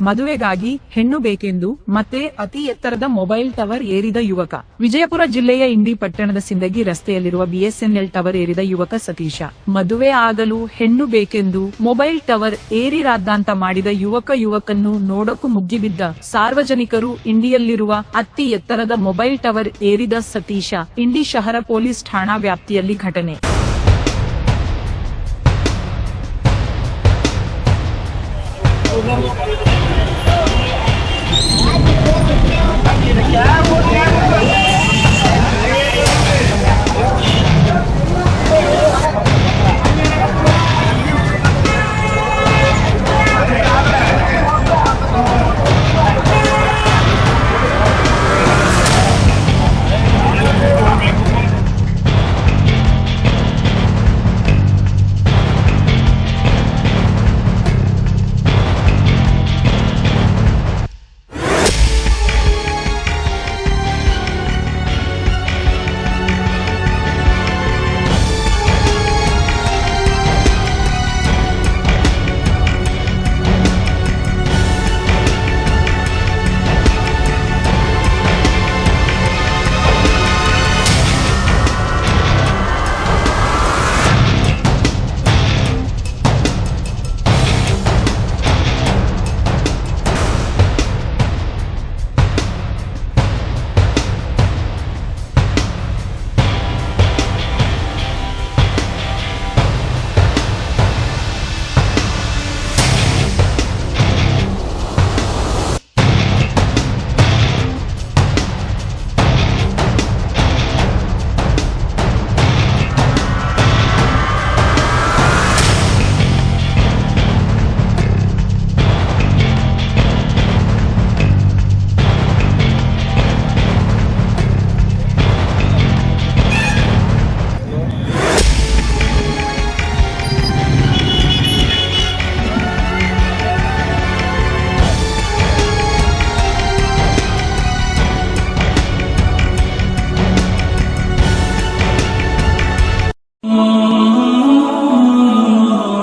ಮದುವೆಗಾಗಿ ಹೆಣ್ಣು ಬೇಕೆಂದು ಮತ್ತೆ ಅತಿ ಎತ್ತರದ ಮೊಬೈಲ್ ಟವರ್ ಏರಿದ ಯುವಕ. ವಿಜಯಪುರ ಜಿಲ್ಲೆಯ ಇಂಡಿ ಪಟ್ಟಣದ ಸಿಂದಗಿ ರಸ್ತೆಯಲ್ಲಿರುವ ಬಿಎಸ್ಎನ್ಎಲ್ ಟವರ್ ಏರಿದ ಯುವಕ ಸತೀಶ ಮದುವೆ ಆಗಲು ಹೆಣ್ಣು ಬೇಕೆಂದು ಮೊಬೈಲ್ ಟವರ್ ಏರಿ ರಾದ್ದಾಂತ ಮಾಡಿದ ಯುವಕನ್ನು ನೋಡಕ್ಕೂ ಮುಗ್ಗಿಬಿದ್ದ ಸಾರ್ವಜನಿಕರು. ಇಂಡಿಯಲ್ಲಿರುವ ಅತಿ ಎತ್ತರದ ಮೊಬೈಲ್ ಟವರ್ ಏರಿದ ಸತೀಶ ಇಂಡಿ ಶಹರ ಪೊಲೀಸ್ ಠಾಣಾ ವ್ಯಾಪ್ತಿಯಲ್ಲಿ ಘಟನೆ.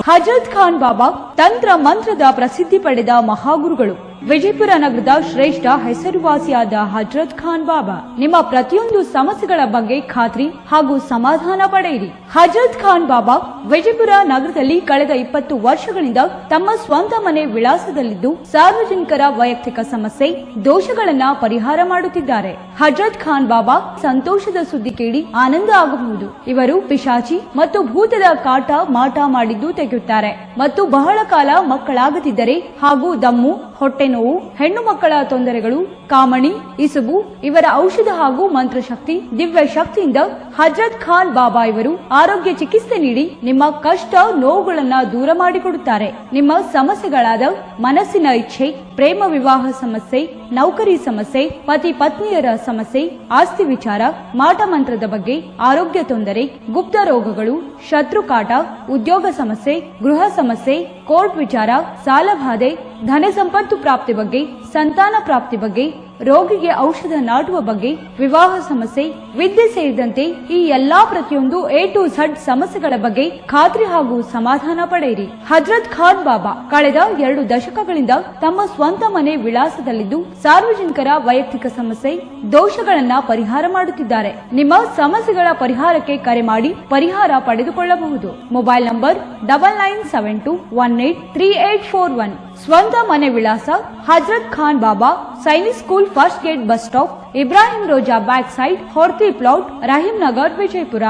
ಹಜರತ್ ಖಾನ್ ಬಾಬಾ ತಂತ್ರ ಮಂತ್ರದ ಪ್ರಸಿದ್ಧಿ ಪಡೆದ ಮಹಾಗುರುಗಳು. ವಿಜಯಪುರ ನಗರದ ಶ್ರೇಷ್ಠ ಹೆಸರುವಾಸಿಯಾದ ಹಜರತ್ ಖಾನ್ ಬಾಬಾ ನಿಮ್ಮ ಪ್ರತಿಯೊಂದು ಸಮಸ್ಯೆಗಳ ಬಗ್ಗೆ ಖಾತ್ರಿ ಹಾಗೂ ಸಮಾಧಾನ ಪಡೆಯಿರಿ. ಹಜರತ್ ಖಾನ್ ಬಾಬಾ ವಿಜಯಪುರ ನಗರದಲ್ಲಿ ಕಳೆದ 20 ವರ್ಷಗಳಿಂದ ತಮ್ಮ ಸ್ವಂತ ಮನೆ ವಿಳಾಸದಲ್ಲಿದ್ದು ಸಾರ್ವಜನಿಕರ ವೈಯಕ್ತಿಕ ಸಮಸ್ಯೆ ದೋಷಗಳನ್ನ ಪರಿಹಾರ ಮಾಡುತ್ತಿದ್ದಾರೆ. ಹಜರತ್ ಖಾನ್ ಬಾಬಾ ಸಂತೋಷದ ಸುದ್ದಿ ಕೇಳಿ ಆನಂದ ಆಗಬಹುದು. ಇವರು ಪಿಶಾಚಿ ಮತ್ತು ಭೂತದ ಕಾಟ ಮಾಟ ಮಾಡಿದ್ದು ತೆಗೆಯುತ್ತಾರೆ ಮತ್ತು ಬಹಳ ಕಾಲ ಮಕ್ಕಳಾಗದಿದ್ದರೆ ಹಾಗೂ ದಮ್ಮು, ಹೊಟ್ಟೆ ನೋವು, ಹೆಣ್ಣು ಮಕ್ಕಳ ತೊಂದರೆಗಳು, ಕಾಮಣಿ, ಇಸುಬು ಇವರ ಔಷಧ ಹಾಗೂ ಮಂತ್ರಶಕ್ತಿ, ದಿವ್ಯ ಶಕ್ತಿಯಿಂದ ಹಜರತ್ ಖಾನ್ ಬಾಬಾ ಇವರು ಆರೋಗ್ಯ ಚಿಕಿತ್ಸೆ ನೀಡಿ ನಿಮ್ಮ ಕಷ್ಟ ನೋವುಗಳನ್ನ ದೂರ ಮಾಡಿಕೊಡುತ್ತಾರೆ. ನಿಮ್ಮ ಸಮಸ್ಯೆಗಳಾದ ಮನಸ್ಸಿನ ಇಚ್ಛೆ, ಪ್ರೇಮ ವಿವಾಹ ಸಮಸ್ಯೆ, ನೌಕರಿ ಸಮಸ್ಯೆ, ಪತಿ ಪತ್ನಿಯರ ಸಮಸ್ಯೆ, ಆಸ್ತಿ ವಿಚಾರ, ಮಾಟ ಮಂತ್ರದ ಬಗ್ಗೆ, ಆರೋಗ್ಯ ತೊಂದರೆ, ಗುಪ್ತ ರೋಗಗಳು, ಶತ್ರುಕಾಟ, ಉದ್ಯೋಗ ಸಮಸ್ಯೆ, ಗೃಹ ಸಮಸ್ಯೆ, ಕೋರ್ಟ್ ವಿಚಾರ, ಸಾಲಬಾಧೆ, ಧನ ಸಂಪತ್ತು ಪ್ರಾಪ್ತಿ ಬಗ್ಗೆ, ಸಂತಾನ ಪ್ರಾಪ್ತಿ ಬಗ್ಗೆ, ರೋಗಿಗೆ ಔಷಧ ನಾಟುವ ಬಗ್ಗೆ, ವಿವಾಹ ಸಮಸ್ಯೆ, ವಿದ್ಯೆ ಸೇರಿದಂತೆ ಈ ಎಲ್ಲಾ ಪ್ರತಿಯೊಂದು A to Z ಸಮಸ್ಯೆಗಳ ಬಗ್ಗೆ ಖಾತ್ರಿ ಹಾಗೂ ಸಮಾಧಾನ ಪಡೆಯಿರಿ. ಹಜರತ್ ಖಾನ್ ಬಾಬಾ ಕಳೆದ 2 ದಶಕಗಳಿಂದ ತಮ್ಮ ಸ್ವಂತ ಮನೆ ವಿಳಾಸದಲ್ಲಿದ್ದು ಸಾರ್ವಜನಿಕರ ವೈಯಕ್ತಿಕ ಸಮಸ್ಯೆ ದೋಷಗಳನ್ನ ಪರಿಹಾರ ಮಾಡುತ್ತಿದ್ದಾರೆ. ನಿಮ್ಮ ಸಮಸ್ಯೆಗಳ ಪರಿಹಾರಕ್ಕೆ ಕರೆ ಮಾಡಿ ಪರಿಹಾರ ಪಡೆದುಕೊಳ್ಳಬಹುದು. Mobile number 9972183841. ಸ್ವಂತ ಮನೆ ವಿಳಾಸ Hazrat Khan Baba, Sainik school, first gate, bus stop, Ibrahim Roza back side, Horti plot, Rahim Nagar, Vijayapura.